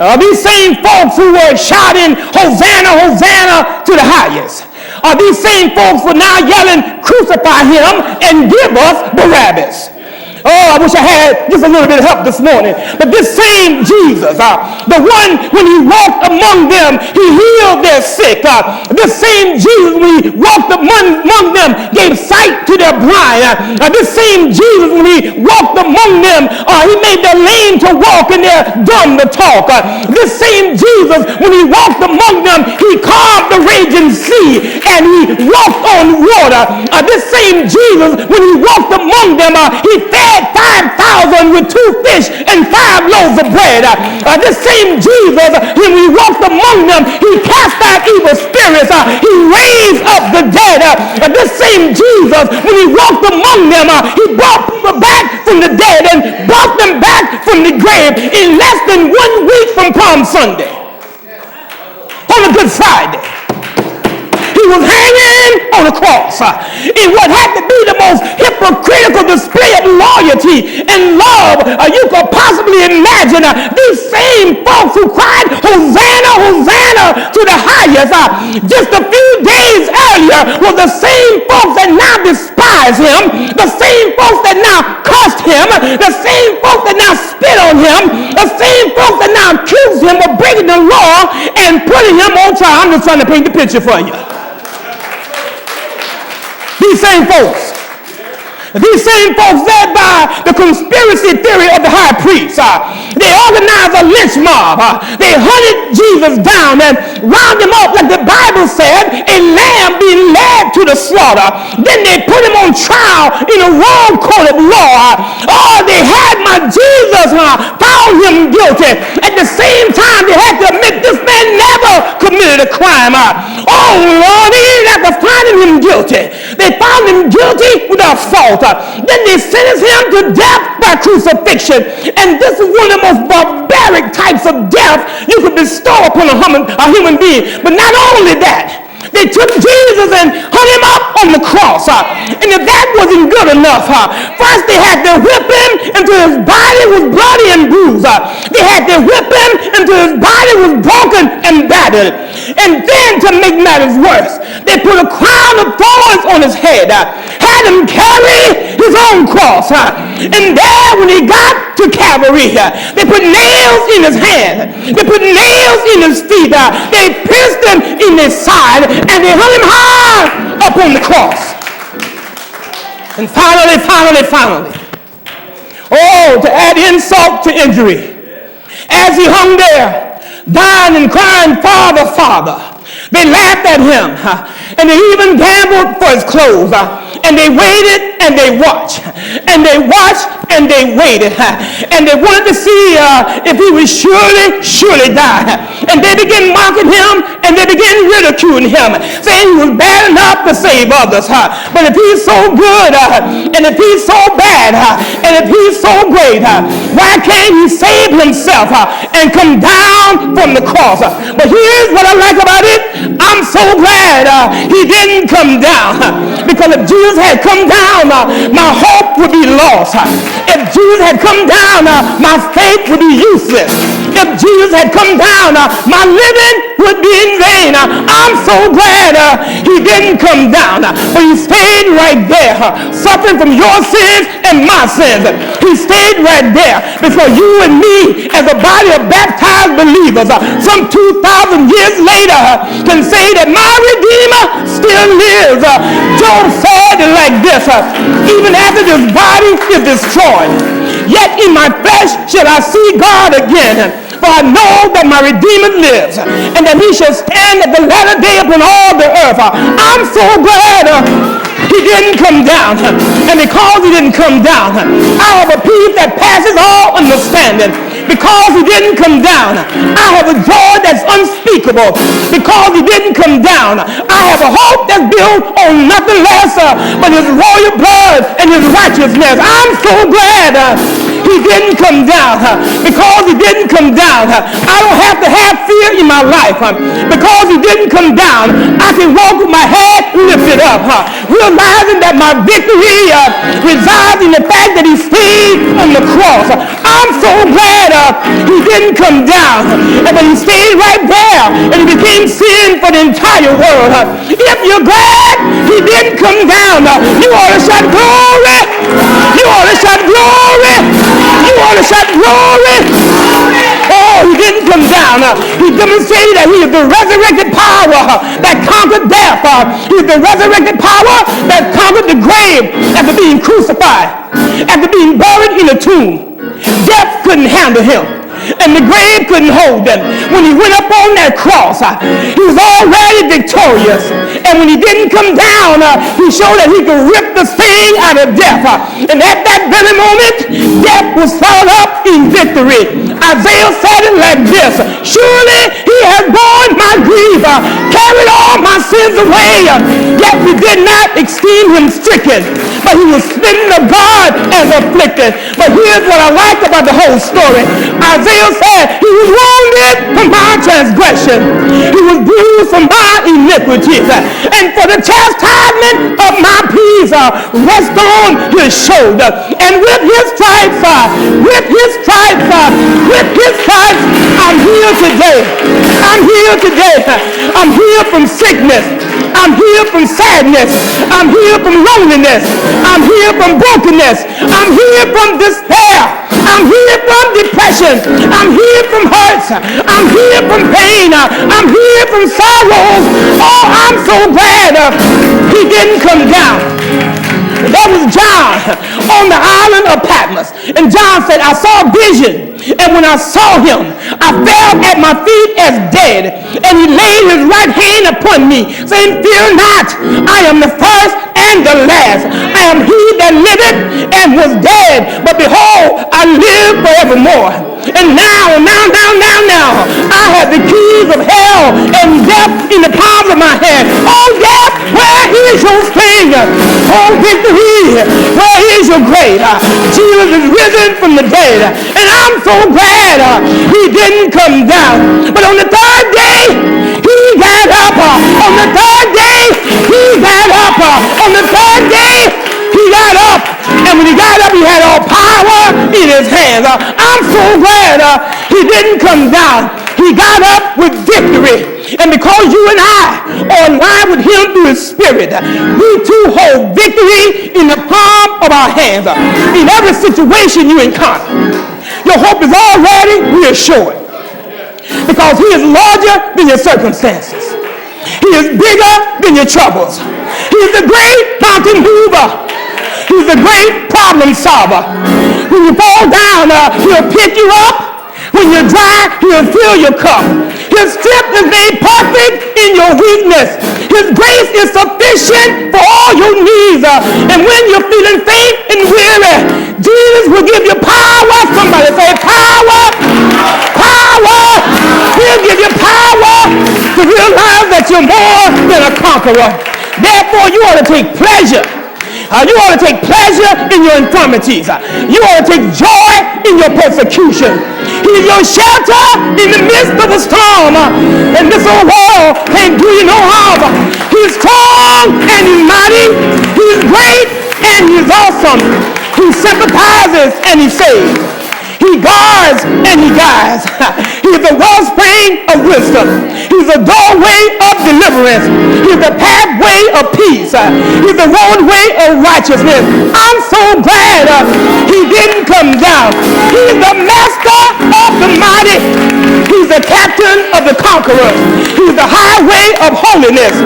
These same folks who were shouting, Hosanna, Hosanna to the highest. These same folks were now yelling, crucify him and give us Barabbas. Oh, I wish I had just a little bit of help this morning. But this same Jesus, the one when he walked among them, he healed their sick. This same Jesus, when he walked among them, gave sight to their blind. This same Jesus, when he walked among them, he made the lame to walk and their dumb to talk. This same Jesus, when he walked among them, he calmed the raging sea and he walked on water. This same Jesus, when he walked among them, he fed 5,000 with 2 fish and 5 loaves of bread. This same Jesus, when he walked among them, he cast out evil spirits. He raised up the dead. This same Jesus, when he walked among them, he brought people back from the dead and brought them back from the grave in less than 1 week from Palm Sunday. On a Good Friday. He was hanging on a cross in what had to be the most hypocritical display of loyalty and love you could possibly imagine. These same folks who cried, Hosanna, Hosanna to the highest, just a few days earlier were the same folks that now despise him, the same folks that now cursed him, the same folks that now spit on him, the same folks that now accuse him of breaking the law and putting him on trial. I'm just trying to paint the picture for you. These same folks led by the conspiracy theory of the high priest, they organized a lynch mob. They hunted Jesus down and round him up like the Bible said, a lamb being led to the slaughter. Then they put him on trial in a wrong court of law. They had my Jesus, found him guilty. At the same time, they had to admit this man never committed a crime. Lord, they didn't have to find him guilty. They found him guilty without fault. Then they sentenced him to death by crucifixion. And this is one of the most barbaric types of death you could bestow upon a human being. But not only that, they took Jesus and hung him up on the cross. And if that wasn't good enough, first they had to whip him until his body was bloody and bruised. They had to whip him until his body was broken and battered. And then to make matters worse, they put a crown of thorns on his head, had him carry his own cross. And there when he got to Calvary, they put nails in his hands, they put nails in his feet, they pierced him in his side, and they hung him high up on the cross. And finally, to add insult to injury, as he hung there, dying and crying, Father, Father, they laughed at him, and they even gambled for his clothes, and they waited and they watched, and they watched and they waited, and they wanted to see if he would surely die. And they began mocking him, and they began ridiculing him, saying he was bad enough to save others, but if he's so good, and if he's so bad, and if he's so great, why can't he save himself and come down from the cross? But here's what I like about it. I'm so glad he didn't come down, because if Jesus had come down, my hope would be lost. If Jesus had come down, my faith would be useless. If Jesus had come down, my living would be in vain. I'm so glad he didn't come down, but he stayed right there, suffering from your sins and my sins. He stayed right there before you and me, as a body of baptized believers, some 2,000 years later, can say that my Redeemer still lives. Job said it like this, even after this body is destroyed, yet in my flesh shall I see God again. For I know that my Redeemer lives, and that he shall stand at the latter day upon all the earth. I'm so glad he didn't come down. And because he didn't come down, I have a peace that passes all understanding. Because he didn't come down, I have a joy that's unspeakable. Because he didn't come down, I have a hope that's built on nothing less but his royal blood and his righteousness. I'm so glad he didn't come down. Because he didn't come down, I don't have to have fear in my life. Because he didn't come down, I can walk with my head lifted up, realizing that my victory resides in the fact that he stayed on the cross. I'm so glad he didn't come down, and that he stayed right there, and he became sin for the entire world. If you're glad he didn't come down, you ought to shout glory. You ought to shout glory. You ought to shout glory. Oh, he didn't come down. He demonstrated that he is the resurrected power that conquered death. He is the resurrected power that conquered the grave after being crucified, after being buried in a tomb. Death couldn't handle him, and the grave couldn't hold him. When he went up on that cross, he was already victorious. And when he didn't come down, he showed that he could rip the sting out of death. And at that very moment, death was swallowed up in victory. Isaiah said it like this: surely he has borne my grief, carried all my sins away. Yet we did not esteem him stricken, but he was smitten of God and afflicted. But here's what I like about the whole story. Isaiah said he was wounded for my transgression, he was bruised for my iniquities, and for the chastisement of my peace rest on his shoulder. And with his stripes, I'm here today. I'm here today. I'm here from sickness. I'm here from sadness. I'm here from loneliness. I'm here from brokenness. I'm here from despair. I'm here from depression. I'm here from hurts. I'm here from pain. I'm here from sorrows. Oh, I'm so glad he didn't come down. That was John on the island of Patmos. And John said, I saw a vision. And when I saw him, I fell at my feet as dead. And he laid his right hand upon me, saying, fear not, I am the first and the last. I am he that liveth and was dead, but behold, I live forevermore. And now, I have the keys of hell and death in the palms of my hand. Oh, death, where is your sting? Oh, victory, where is your grave? Jesus is risen from the dead, and I'm so glad he didn't come down. But on the third day, he got up. On the third day, he got up. On the third day, he got up. And when he got up, he had all power in his hands. I'm so glad he didn't come down. He got up with victory. And because you and I are aligned with him through his spirit, we too hold victory in the palm of our hands. In every situation you encounter, your hope is already reassured. Because he is larger than your circumstances. He is bigger than your troubles. He is the great mountain mover. He's a great problem solver. When you fall down, he'll pick you up. When you're dry, he'll fill your cup. His strength is made perfect in your weakness. His grace is sufficient for all your needs. And when you're feeling faint and weary, Jesus will give you power. Somebody say power. Power. He'll give you power to realize that you're more than a conqueror. Therefore, you ought to take pleasure. You ought to take pleasure in your infirmities. You ought to take joy in your persecution. He is your shelter in the midst of a storm. And this old world can't do you no harm. He's strong and he's mighty. He's great and he's awesome. He sympathizes and he saves. He guards and he guides. He is the wellspring of wisdom. He's the doorway of deliverance. He's the pathway of peace. He's the roadway of righteousness. I'm so glad he didn't come down. He's the master of the mighty. He's the captain of the conquerors. He's the highway of holiness.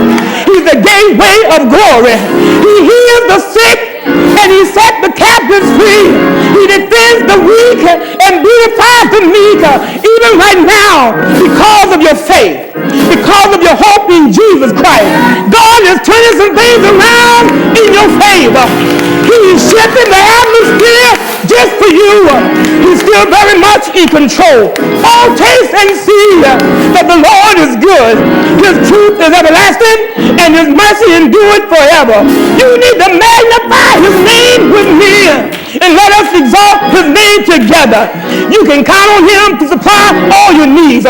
He's the gateway of glory. He heals the sick and he set the captives free. He defends the weak and beautifies the meek. Even right now, because of your faith, because of your hope in Jesus Christ, God is turning some things around in your favor. He is shifting the atmosphere just for you. He's still very much in control. Oh, taste and see that the Lord is good. His truth is everlasting and his mercy endureth forever. You need to magnify his name with me. and let us exalt his name together. You can count on him to supply all your needs.